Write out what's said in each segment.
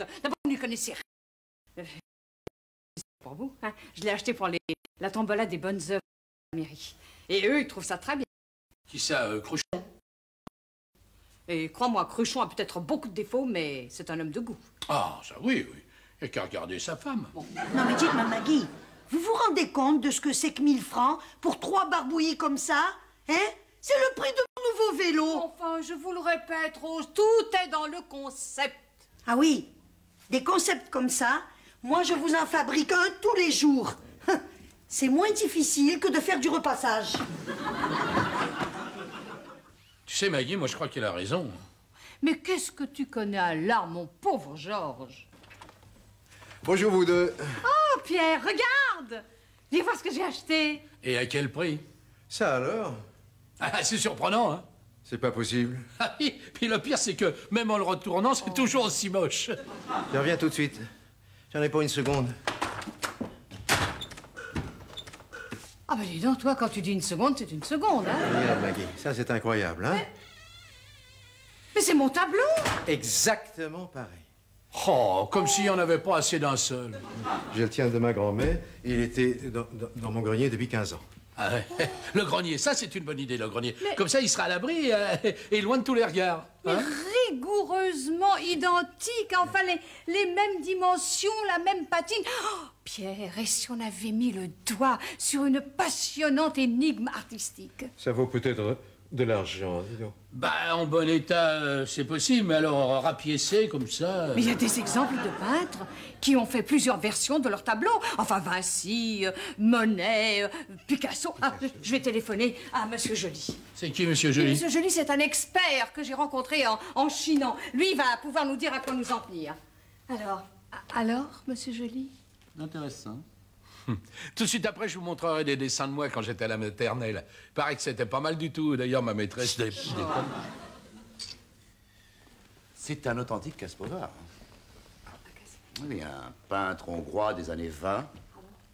bête. D'abord, vous ne connaissez rien. Pour vous, hein. Je l'ai acheté pour la tombola des bonnes œuvres de la mairie. Et eux, ils trouvent ça très bien. Qui ça, Cruchon? Et crois-moi, Cruchon a peut-être beaucoup de défauts, mais c'est un homme de goût. Ah, ça oui, oui. Il n'y a qu'à regarder sa femme. Bon. Non mais dites-moi, Maggie, vous vous rendez compte de ce que c'est que 1000 francs pour 3 barbouillis comme ça? Hein? C'est le prix de mon nouveau vélo. Enfin, je vous le répète, Rose, tout est dans le concept. Ah oui, des concepts comme ça, moi je vous en fabrique un tous les jours. C'est moins difficile que de faire du repassage. Tu sais, Maggie, moi je crois qu'il a raison. Mais qu'est-ce que tu connais à l'art, mon pauvre Georges? Bonjour vous deux. Oh, Pierre, regarde! Viens voir ce que j'ai acheté. Et à quel prix? Ça alors? Ah, c'est surprenant, hein? C'est pas possible. Ah oui, puis le pire, c'est que même en le retournant, c'est toujours aussi moche. Je reviens tout de suite. J'en ai pas une seconde. Ah ben dis donc, toi, quand tu dis une seconde, c'est une seconde, hein? Regarde, Maggie, ça c'est incroyable, hein? Mais c'est mon tableau! Exactement pareil. Oh, comme s'il n'y en avait pas assez d'un seul. Je le tiens de ma grand-mère. Il était dans mon grenier depuis 15 ans. Ah ouais. Le grenier, ça c'est une bonne idée, le grenier. Comme ça, il sera à l'abri et loin de tous les regards. Mais Hein? rigoureusement identiques, enfin les mêmes dimensions, la même patine. Oh, Pierre, et si on avait mis le doigt sur une passionnante énigme artistique? Ça vaut peut-être de l'argent, dis donc. Bah, en bon état, c'est possible, mais alors rapiécé comme ça... Mais il y a des exemples de peintres qui ont fait plusieurs versions de leur tableau. Enfin, Vinci, Monet, Picasso. Ah, je vais téléphoner à Monsieur Joly. C'est qui, Monsieur Joly? Monsieur Joly, c'est un expert que j'ai rencontré en chinant. Lui, il va pouvoir nous dire à quoi nous en tenir. Alors, Monsieur Joly? Intéressant. Tout de suite après, je vous montrerai des dessins de moi quand j'étais à la maternelle. Il paraît que c'était pas mal du tout. D'ailleurs, ma maîtresse... C'est un authentique Kaspovar. Oui, un peintre hongrois des années 20.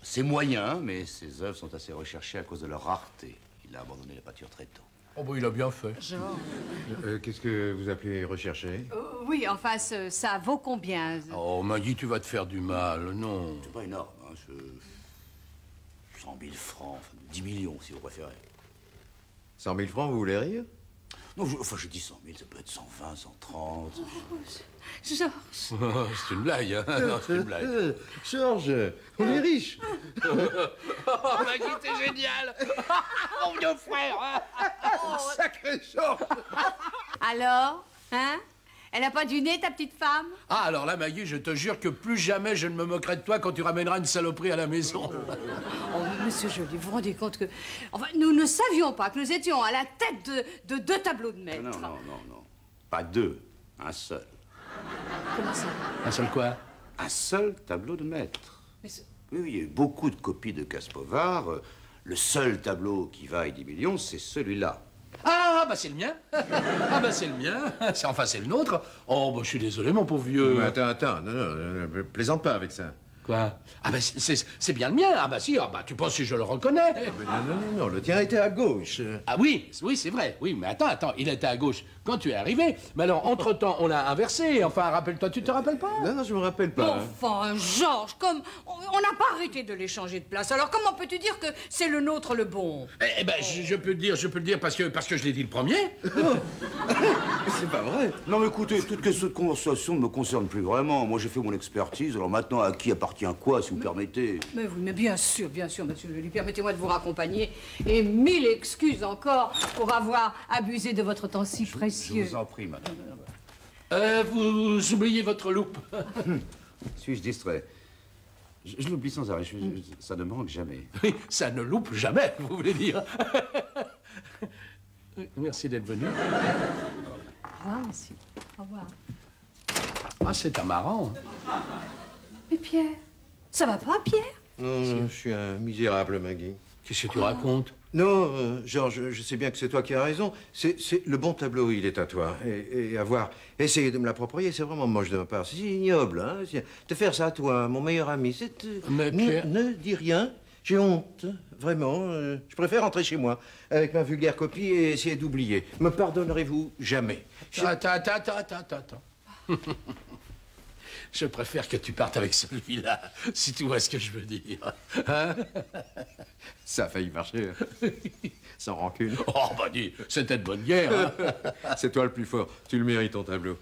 C'est moyen, mais ses œuvres sont assez recherchées à cause de leur rareté. Il a abandonné la peinture très tôt. Oh, bon, il a bien fait. Genre. Qu'est-ce que vous appelez rechercher? Oui, enfin, ça vaut combien? Oh, Maggie, tu vas te faire du mal, non. C'est pas énorme, hein. 100 000 francs, enfin, 10 millions, si vous préférez. 100 000 francs, vous voulez rire? Non, je dis 100 000, ça peut être 120, 130... Georges. C'est une blague, hein? Non, c'est une blague. Georges, on est riche. Oh, Maggie, t'es génial. Mon vieux frère, hein? Sacré Georges. Alors, hein? Elle n'a pas du nez, ta petite femme? Ah, alors là, Maggie, je te jure que plus jamais je ne me moquerai de toi quand tu ramèneras une saloperie à la maison. Oh, Monsieur Joly, vous vous rendez compte que... Enfin, nous ne savions pas que nous étions à la tête de deux tableaux de maître. Non. Pas deux, un seul. Comment ça? Un seul quoi? Un seul tableau de maître. Mais Oui, il y a eu beaucoup de copies de Kaspovar. Le seul tableau qui vaille 10 millions, c'est celui-là. Ah, bah c'est le mien. Ah, bah c'est le mien. Enfin, c'est le nôtre. Oh, bah je suis désolé, mon pauvre vieux. Mais attends, non, plaisante pas avec ça. Quoi? Ah, bah c'est bien le mien. Ah, bah si, ah, bah tu penses que je le reconnais. Mais non, le tien était à gauche. Ah oui, c'est vrai. Oui, mais attends, il était à gauche quand tu es arrivé. Mais alors, entre-temps, on a inversé. Enfin, rappelle-toi, tu te rappelles pas? Non, je me rappelle pas. Enfin, Georges, comme on n'a pas arrêté de les changer de place, alors comment peux-tu dire que c'est le nôtre le bon? Eh ben, je peux le dire parce que je l'ai dit le premier. C'est pas vrai. Non, mais écoutez, toute question de conversation ne me concerne plus vraiment. Moi, j'ai fait mon expertise. Alors maintenant, à qui appartient quoi, si vous permettez? Mais oui, mais bien sûr, Monsieur Joly, permettez-moi de vous raccompagner. Et 1000 excuses encore pour avoir abusé de votre temps si Je précieux. vous en prie, madame. Vous oubliez votre loupe. Suis-je distrait? Je l'oublie sans arrêt. Ça ne manque jamais. Oui, ça ne loupe jamais, vous voulez dire. Merci d'être venu. Au revoir, monsieur. Au revoir. Ah, c'est marrant. Mais Pierre, ça va pas, Pierre? Non, je suis un misérable, Maggie. Qu'est-ce que tu racontes? Non, Georges, je sais bien que c'est toi qui as raison. C'est le bon tableau, il est à toi. Et avoir essayé de me l'approprier, c'est vraiment moche de ma part. C'est ignoble, hein. De faire ça à toi, mon meilleur ami, c'est... Mais Pierre... Ne dis rien. J'ai honte, vraiment. Je préfère rentrer chez moi avec ma vulgaire copie et essayer d'oublier. Me pardonnerez-vous jamais? Attends. Je préfère que tu partes avec celui-là, si tu vois ce que je veux dire. Hein? Ça a failli marcher. Hein. Sans rancune. Oh, bah dis, c'était de bonne guerre. Hein? C'est toi le plus fort. Tu le mérites, ton tableau.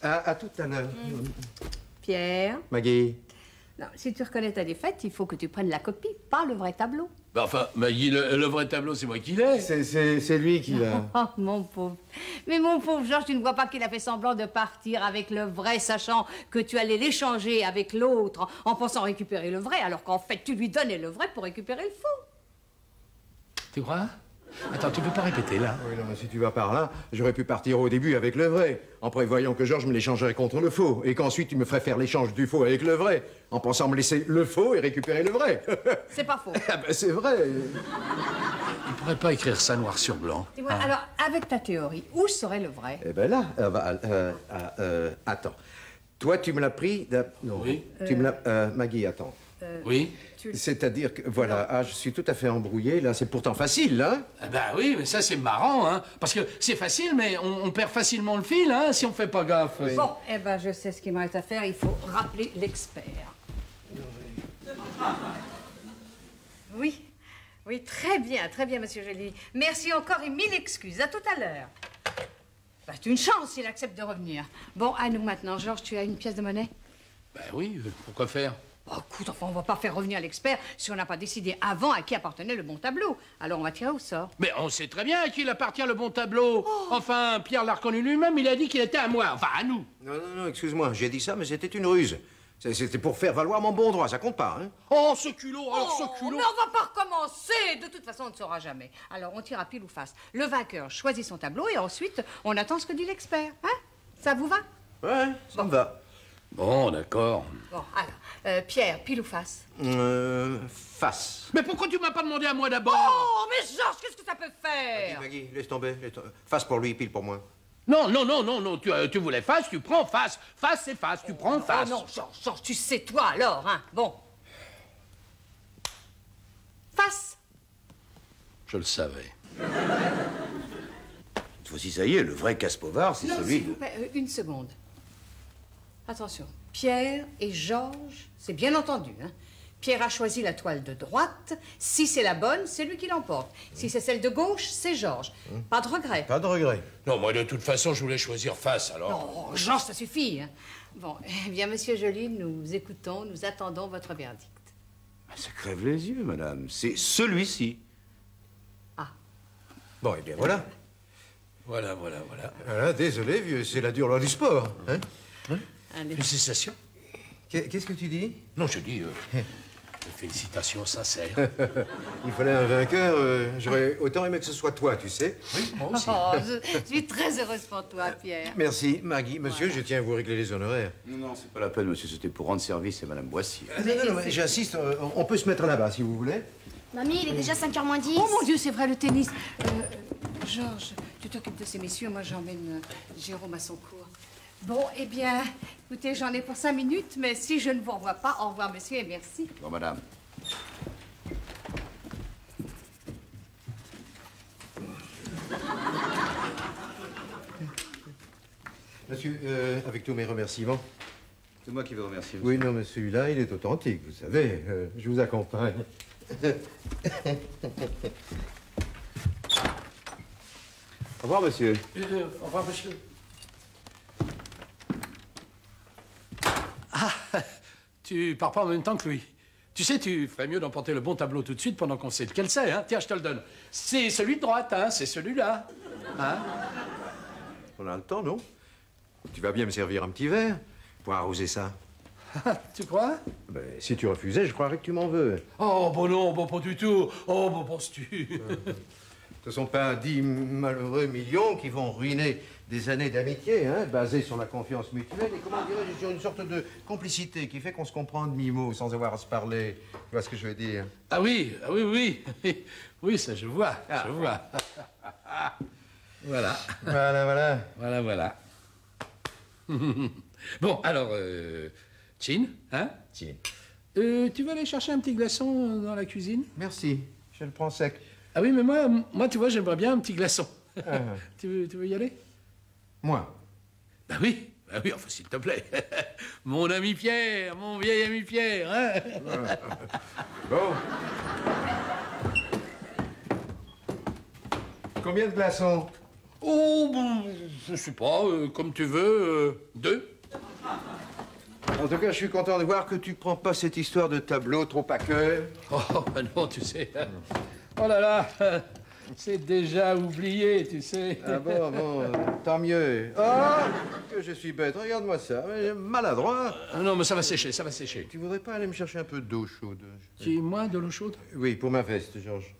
À tout à l'heure. Pierre, Maggie. non, si tu reconnais ta défaite, il faut que tu prennes la copie, pas le vrai tableau. Bah, enfin, Maggie, le vrai tableau, c'est moi qui l'ai. C'est lui qui l'a. Oh, mon pauvre. Mais mon pauvre Georges, tu ne vois pas qu'il a fait semblant de partir avec le vrai, sachant que tu allais l'échanger avec l'autre en pensant récupérer le vrai, alors qu'en fait, tu lui donnais le vrai pour récupérer le faux. Tu crois? Attends, tu peux pas répéter, là? Oui, non, mais si tu vas par là, j'aurais pu partir au début avec le vrai, en prévoyant que Georges me l'échangerait contre le faux, et qu'ensuite tu me ferais faire l'échange du faux avec le vrai, en pensant me laisser le faux et récupérer le vrai. C'est pas faux. Ah ben, c'est vrai. Il pourrait pas écrire ça noir sur blanc. Dis-moi, alors, avec ta théorie, où serait le vrai? Eh ben là, attends. Toi, tu me l'as pris non. Oui. Tu me l'as... Maggie, attends. Oui? C'est-à-dire que, voilà, je suis tout à fait embrouillé, là, c'est pourtant facile, hein? Ah bah oui, mais ça, c'est marrant, hein. Parce que c'est facile, mais on perd facilement le fil, hein, si on fait pas gaffe. Oui. Bon, eh ben, je sais ce qu'il me reste à faire. Il faut rappeler l'expert. Oui, oui, très bien, monsieur Joly. Merci encore et mille excuses. À tout à l'heure. Bah, c'est une chance s'il accepte de revenir. Bon, à nous maintenant. Georges, tu as une pièce de monnaie? Bah oui, pourquoi faire? Oh, écoute, enfin, on va pas faire revenir l'expert si on n'a pas décidé avant à qui appartenait le bon tableau. Alors, on va tirer au sort. Mais on sait très bien à qui il appartient le bon tableau. Enfin, Pierre l'a reconnu lui-même, il a dit qu'il était à moi, enfin à nous. Non, excuse-moi, j'ai dit ça, mais c'était une ruse. C'était pour faire valoir mon bon droit, ça compte pas, hein? Oh, ce culot, alors ce culot. Mais on va pas recommencer. De toute façon, on ne saura jamais. Alors, on tire à pile ou face. Le vainqueur choisit son tableau et ensuite, on attend ce que dit l'expert. Hein? Ça vous va? Ouais, ça me va. Bon, d'accord. Bon, alors, Pierre, pile ou face? Face. Mais pourquoi tu m'as pas demandé à moi d'abord? Oh, mais Georges, qu'est-ce que ça peut faire? Maggie, laisse tomber. Face pour lui, pile pour moi. Non, tu voulais face, tu prends face. Face, c'est face, tu prends face. Oh non, Georges, tu sais toi alors, hein? Bon. Face. Je le savais. Cette fois-ci, ça y est, le vrai Caspovard, c'est Non, celui... s'il vous plaît, une seconde. Attention, Pierre et Georges, c'est bien entendu, hein? Pierre a choisi la toile de droite. Si c'est la bonne, c'est lui qui l'emporte. Si c'est celle de gauche, c'est Georges. Pas de regret. Pas de regret. Non, moi, de toute façon, je voulais choisir face, alors. Non, Georges, ça suffit, hein? Bon, eh bien, monsieur Joly, nous écoutons, nous attendons votre verdict. Ça crève les yeux, madame. C'est celui-ci. Ah. Bon, eh bien, voilà. Voilà. Voilà, désolé, vieux, c'est la dure loi du sport, hein? Allez. Félicitations. Qu'est-ce que tu dis? Non, je dis félicitations sincères. Il fallait un vainqueur, j'aurais autant aimé que ce soit toi, tu sais. Oui, moi aussi. Oh, je suis très heureuse pour toi, Pierre. Merci, Maggie. Monsieur, je tiens à vous régler les honoraires. Non, c'est pas la peine, monsieur. C'était pour rendre service à madame Boissy. Non, mais j'insiste, on peut se mettre là-bas, si vous voulez. Mamie, il est déjà 5h moins 10. Oh mon Dieu, c'est vrai, le tennis. Georges, tu t'occupes de ces messieurs, moi j'emmène Jérôme à son cours. Bon, eh bien, écoutez, j'en ai pour 5 minutes, mais si je ne vous revois pas, au revoir, monsieur, et merci. Bon, madame. Monsieur, avec tous mes remerciements. C'est moi qui vous remercie, monsieur. Oui, non, mais celui-là, il est authentique, vous savez. Je vous accompagne. Au revoir, monsieur. Au revoir, monsieur. Ah, tu pars pas en même temps que lui. Tu sais, tu ferais mieux d'emporter le bon tableau tout de suite pendant qu'on sait lequel c'est, hein. Tiens, je te le donne. C'est celui de droite, hein, c'est celui-là. Hein? On a le temps, non? Tu vas bien me servir un petit verre pour arroser ça. Tu crois? Ben, si tu refusais, je croirais que tu m'en veux. Oh, bon non, bon pas du tout. Oh, bon penses-tu? Ce ne sont pas 10 malheureux millions qui vont ruiner des années d'amitié, hein, basées sur la confiance mutuelle et, comment dirais-je, sur une sorte de complicité qui fait qu'on se comprend de mi-mot sans avoir à se parler. Tu vois ce que je veux dire? Ah oui. Oui, ça je vois, je vois. Voilà. Voilà. Bon, alors, Chin, hein? Tiens. Tu vas aller chercher un petit glaçon dans la cuisine? Merci, je le prends sec. Ah oui, mais moi tu vois, j'aimerais bien un petit glaçon. Tu veux y aller? Moi? Bah oui, Ah oui, enfin, s'il te plaît. Mon ami Pierre, mon vieil ami Pierre, hein? Bon. Combien de glaçons? Oh, bon, je sais pas, comme tu veux, 2. En tout cas, je suis content de voir que tu prends pas cette histoire de tableau trop à cœur. Oh, ben non, tu sais. Oh là là, c'est déjà oublié, tu sais. Ah bon, tant mieux. Oh, que je suis bête, regarde-moi ça, maladroit. Ah non, mais ça va sécher, ça va sécher. Tu voudrais pas aller me chercher un peu d'eau chaude? Moi, de l'eau chaude? Oui, pour ma veste, Georges.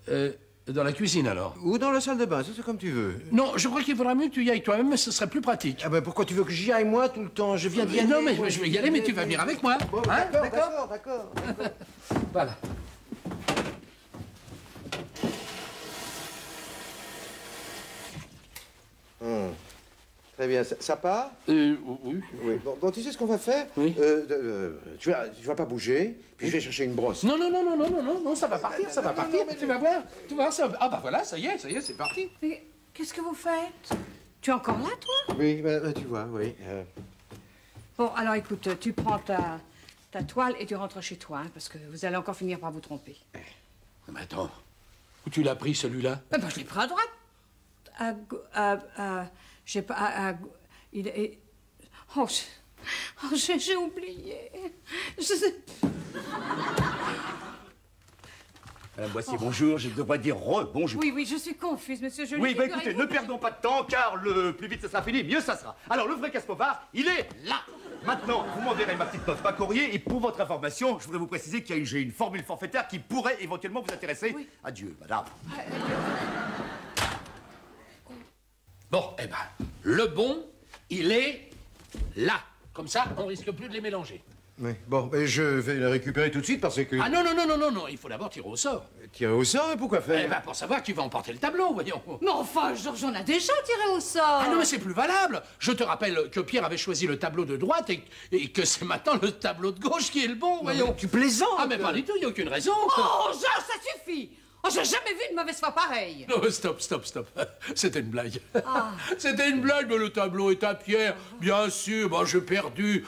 Dans la cuisine, alors? Ou dans la salle de bain, ça c'est comme tu veux. Non, je crois qu'il faudra mieux que tu y ailles toi-même, mais ce serait plus pratique. Ah ben pourquoi tu veux que j'y aille moi tout le temps? Je viens d'y aller. Non, mais je vais y aller, mais tu vas venir avec moi. Bon, Hein, d'accord. Voilà. Très bien, ça part? Oui. Oui. Bon, tu sais ce qu'on va faire? Oui. Tu vas pas bouger, puis je vais chercher une brosse. Non, ça va partir, ça va partir. Tu vas voir, ça va... Ah, bah voilà, ça y est, c'est parti. Mais qu'est-ce que vous faites? Tu es encore là, toi? Oui, tu vois, oui. Bon, alors écoute, tu prends ta toile et tu rentres chez toi, hein, parce que vous allez encore finir par vous tromper. Mais attends, où tu l'as pris, celui-là? Ben, je l'ai pris à droite. J'ai pas... il est... Oh, j'ai oublié. Je sais... Madame Boissier, bonjour. Je devrais dire bonjour. Oui, je suis confuse, monsieur. Oui, bah écoutez, ne perdons pas de temps, car le plus vite ça sera fini, mieux ça sera. Alors, le vrai Caspovard, il est là. Maintenant, vous m'enverrez ma petite note par courrier, et pour votre information, je voudrais vous préciser que j'ai une formule forfaitaire qui pourrait éventuellement vous intéresser. Oui. Adieu, madame. Bon, eh ben, le bon, il est là. Comme ça, on risque plus de les mélanger. Oui. Bon, je vais le récupérer tout de suite parce que... Ah non, il faut d'abord tirer au sort. Tirer au sort, et pourquoi faire? Eh ben, pour savoir qui va emporter le tableau, voyons. Mais enfin, Georges, on a déjà tiré au sort. Ah non, mais c'est plus valable. Je te rappelle que Pierre avait choisi le tableau de droite et que c'est maintenant le tableau de gauche qui est le bon, voyons. Tu plaisantes? Ah, mais pas du tout, il n'y a aucune raison. Oh, Georges, ça suffit. Oh, j'ai jamais vu une mauvaise foi pareille. Non, stop. C'était une blague. C'était une blague, mais le tableau est à Pierre. Bien sûr, bah, j'ai perdu.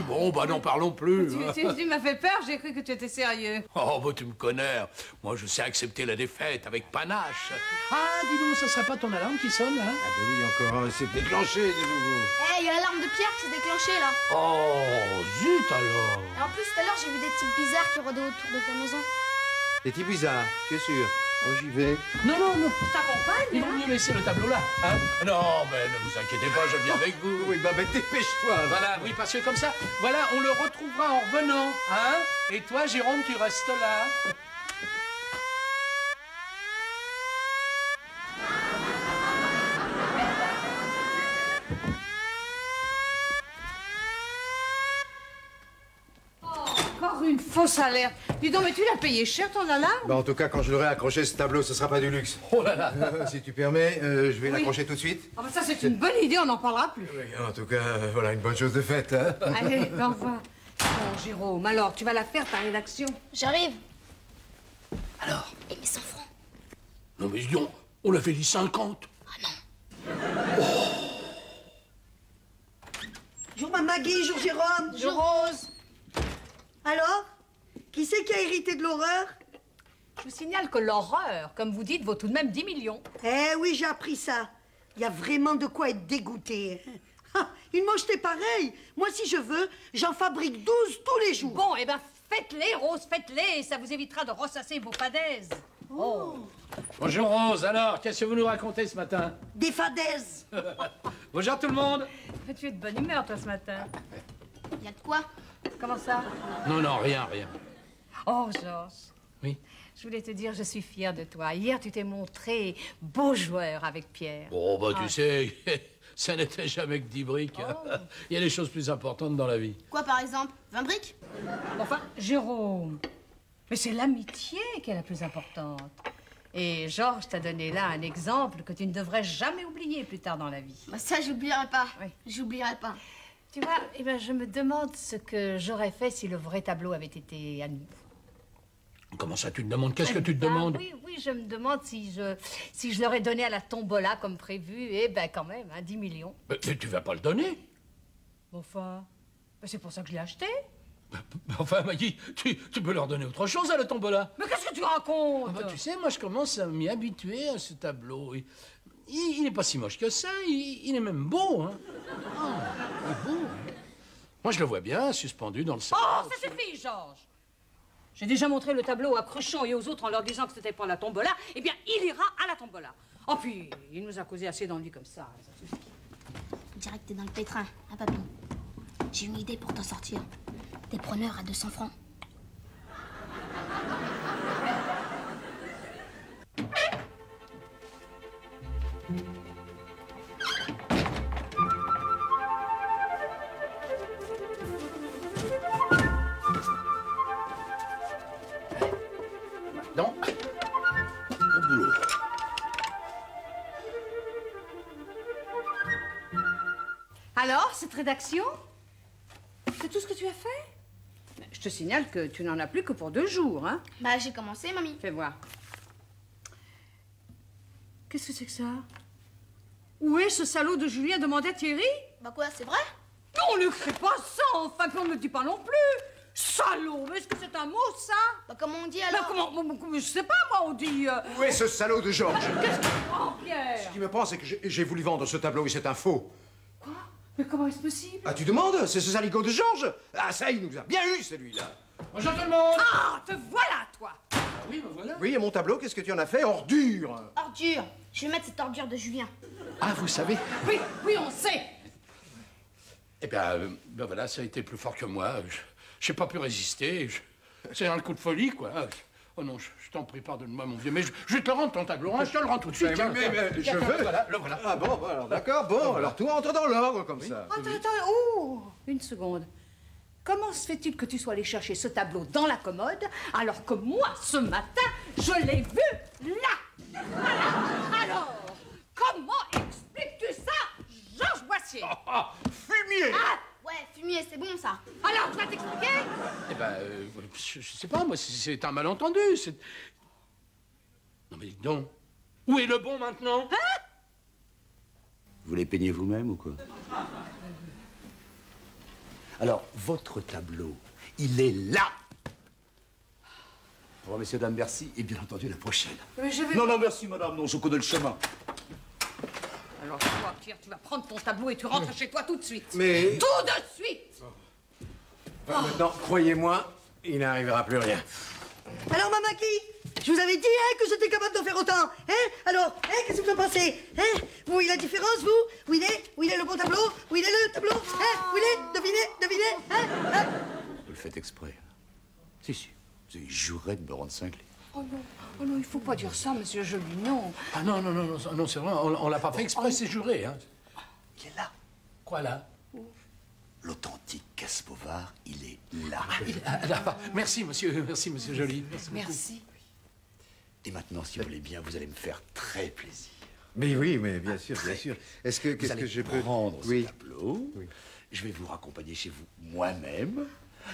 Bon, bah, n'en parlons plus. Tu m'as fait peur, j'ai cru que tu étais sérieux. Oh, bah, tu me connais. Moi, je sais accepter la défaite avec panache. Ah, dis donc, ça serait pas ton alarme qui sonne, hein? Ah ben oui, encore un, c'est déclenché de nouveau. Eh, il y a l'alarme de Pierre qui s'est déclenchée, là. Oh, zut alors. Et en plus, tout à l'heure, j'ai vu des types bizarres qui rôdaient autour de ta maison. Des types bizarres, tu es sûr? Moi, j'y vais. Non. Je t'accompagne, Il vaut mieux laisser le tableau là, hein? Non, mais ne vous inquiétez pas, je viens avec vous. Oui, bah, dépêche-toi. Voilà, oui, parce que comme ça, voilà, on le retrouvera en revenant, hein? Et toi, Jérôme, tu restes là. Encore une fausse alerte. Dis donc, mais tu l'as payé cher, ton alarme? Bah, en tout cas, quand je l'aurai accroché, ce tableau, ce sera pas du luxe. Oh là là. Si tu permets, je vais l'accrocher tout de suite. Ah, bah, ça, c'est une bonne idée, on n'en parlera plus. Oui, en tout cas, voilà une bonne chose de faite, hein. Allez, au revoir. Bon, Jérôme, alors, tu vas la faire, ta rédaction? J'arrive. Alors? Et mes 100 francs. Non, mais dis donc, on l'avait dit 50. Bonjour ma Maggie, bonjour Jérôme. Je Rose. Alors? Qui c'est qui a hérité de l'horreur? Je vous signale que l'horreur, comme vous dites, vaut tout de même 10 millions. Eh oui, j'ai appris ça. Il y a vraiment de quoi être dégoûté. Ah, une mocheté pareille. Moi, si je veux, j'en fabrique 12 tous les jours. Bon, eh ben, faites-les, Rose, faites-les, ça vous évitera de ressasser vos fadaises. Oh. Bonjour Rose, alors, qu'est-ce que vous nous racontez ce matin? Des fadaises. Bonjour tout le monde. Tu es de bonne humeur, toi, ce matin. Il y a de quoi? Comment ça? Non, rien. Oh, Georges. Oui? Je voulais te dire, je suis fière de toi. Hier, tu t'es montré beau joueur avec Pierre. Bon, bah, tu sais, ça n'était jamais que 10 briques. Il y a des choses plus importantes dans la vie. Quoi, par exemple? 20 briques? Enfin, Jérôme, mais c'est l'amitié qui est la plus importante. Et Georges t'a donné là un exemple que tu ne devrais jamais oublier plus tard dans la vie. Bah ça, j'oublierai pas. Oui. J'oublierai pas. Tu vois, eh ben, je me demande ce que j'aurais fait si le vrai tableau avait été à nous. Comment ça, tu te demandes? Qu'est-ce que tu te demandes? Oui, je me demande si je l'aurais donné à la tombola comme prévu. Eh ben, quand même, hein, 10 millions. Mais tu vas pas le donner? Enfin, ben c'est pour ça que je l'ai acheté. Enfin, Maggie, tu peux leur donner autre chose à la tombola. Mais qu'est-ce que tu racontes? Ah bah, tu sais, moi, je commence à m'y habituer à ce tableau. Il n'est pas si moche que ça. Il est même beau, hein. Ah, il est beau. Hein. Moi, je le vois bien, suspendu dans le salon. Oh, ça suffit, Georges. J'ai déjà montré le tableau à Cruchon et aux autres en leur disant que c'était pas la tombola. Eh bien, il ira à la tombola. Oh, puis, il nous a causé assez dans le lit comme ça. Ça suffit. Direct, t'es dans le pétrin, hein, papy. J'ai une idée pour t'en sortir. Des preneurs à 200 francs. Non. Au boulot. Alors, cette rédaction, c'est tout ce que tu as fait? Je te signale que tu n'en as plus que pour 2 jours, hein? Bah, j'ai commencé, mamie. Fais voir. Qu'est-ce que c'est que ça? Où est ce salaud de Julien? Demandait Thierry. Bah quoi, c'est vrai? Non, ne crie pas ça, enfin, puis on ne le dit pas non plus. Salaud, mais est-ce que c'est un mot, ça? Bah comment on dit Ben, alors? comment, je sais pas, moi, on dit... Où est ce salaud de Georges? Qu'est-ce que tu prends, Pierre? Ce qui me prend, c'est que j'ai voulu vendre ce tableau et c'est un faux. Quoi? Mais comment est-ce possible? Ah, tu demandes? C'est ce saligot de Georges? Ah, ça, il nous a bien eu, celui-là. Bonjour tout le monde. Ah, te voilà, toi! Oui, ben voilà. Oui, et mon tableau, qu'est-ce que tu en as fait? Ordure! Ordure. Je vais mettre cette ordure de Julien. Ah, vous savez. Oui, oui, on sait. Eh bien, ben voilà, ça a été plus fort que moi. Je n'ai pas pu résister. C'est un coup de folie, quoi. Oh non, je t'en prie, pardonne-moi, mon vieux. Mais je vais te le rendre, ton tableau. Hein, je te le rends tout de suite. Mais je veux. Voilà, le voilà. Ah bon, alors d'accord, bon, alors tout entre dans l'ordre comme ça. Attends, oh! Une seconde. Comment se fait-il que tu sois allé chercher ce tableau dans la commode, alors que moi, ce matin, je l'ai vu là? Voilà. Alors, comment expliques-tu ça, Georges Boissier? Fumier! Ah ouais, fumier, c'est bon ça. Alors, tu vas t'expliquer? Eh ben, je sais pas, moi, c'est un malentendu. Non, mais dis donc. Où est le bon maintenant? Vous les peignez vous-même ou quoi? Alors, votre tableau, il est là. Au revoir, messieurs, dames, merci. Et bien entendu, la prochaine. Mais je vais... Non, merci, madame. Non, je connais le chemin. Alors, toi, Pierre, tu vas prendre ton tableau et tu rentres chez toi tout de suite. Mais... Tout de suite! Maintenant, croyez-moi, il n'arrivera plus rien. Alors, ma Maggie, je vous avais dit que j'étais capable d'en faire autant. Alors, qu'est-ce que vous en pensez? Vous voyez la différence, vous? Où il est le bon tableau? Où il est le tableau? Où il est? Devinez? Vous le faites exprès. Si, si. Vous avez juré de me rendre cinglé. Oh non, il faut pas dire ça, monsieur Joly, non. Ah non, c'est vrai, on l'a pas fait exprès, c'est juré, hein. Qui est là? Quoi, là? L'authentique Caspovard, il est là. Merci, monsieur Joly. Merci. Et maintenant, si vous voulez bien, vous allez me faire très plaisir. Mais oui, mais bien sûr, bien sûr. Est-ce que, Vous qu'est-ce allez que je peux... prendre Oui. ce tableau. Oui. Je vais vous raccompagner chez vous moi-même.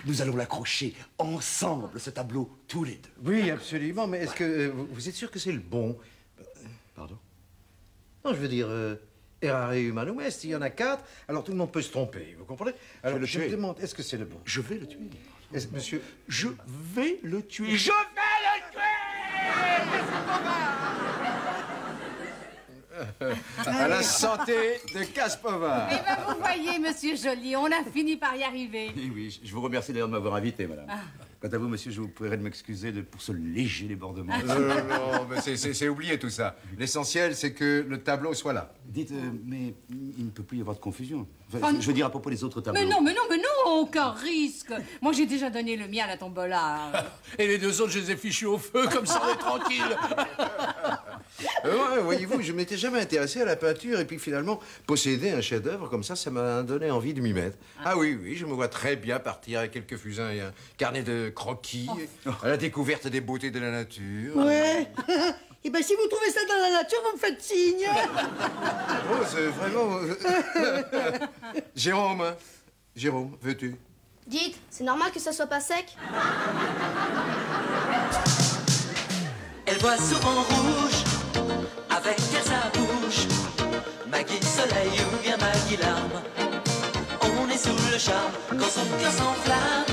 Nous allons l'accrocher ensemble, ce tableau, tous les deux. Oui, absolument, mais est-ce que... vous êtes sûr que c'est le bon? Pardon? Non, je veux dire... Errare humanum est, il y en a 4, alors tout le monde peut se tromper, vous comprenez? Alors, le je me tuer. demande, est-ce que c'est le bon? Je vais le tuer. Monsieur... Je vais le tuer. Je vais le tuer! À la santé de Caspovard. Eh ben, vous voyez, monsieur Joly, on a fini par y arriver. Oui, oui, je vous remercie d'ailleurs de m'avoir invité, madame. Quant à vous, monsieur, je vous prierai de m'excuser pour ce léger débordement. Non, mais c'est oublié tout ça. L'essentiel, c'est que le tableau soit là. Dites, mais il ne peut plus y avoir de confusion. Enfin, je veux dire à propos des autres tableaux. Mais non, aucun risque. Moi, j'ai déjà donné le mien à la tombola. Et les 2 autres, je les ai fichus au feu, comme ça, on est tranquille. Ouais, voyez-vous, je m'étais jamais intéressé à la peinture et puis finalement, posséder un chef-d'œuvre comme ça m'a donné envie de m'y mettre. Ah oui, je me vois très bien partir avec quelques fusains et un carnet de croquis à la découverte des beautés de la nature. Ouais. Et ben, si vous trouvez ça dans la nature, vous me faites signe. Oh, c'est vraiment... Jérôme, veux-tu? Dites, c'est normal que ça soit pas sec? Elle voit souvent rouge, avec elle sa bouche. Maggie soleil ou bien Maggie larme. On est sous le charme quand son cœur s'enflamme.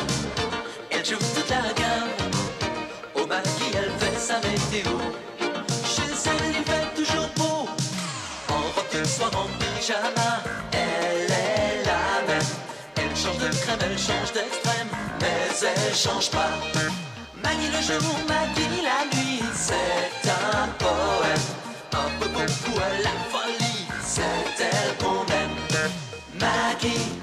Elle joue toute la gamme. Au Maggie, elle fait sa météo. Chez elle, il fait toujours beau. En robe de soir, en pyjama, elle est la même. Elle change de crème, elle change d'extrême, mais elle change pas. Maggie le jour, Maggie la nuit, c'est un poème. Un peu beaucoup à la folie, c'est elle qu'on aime. Maggie.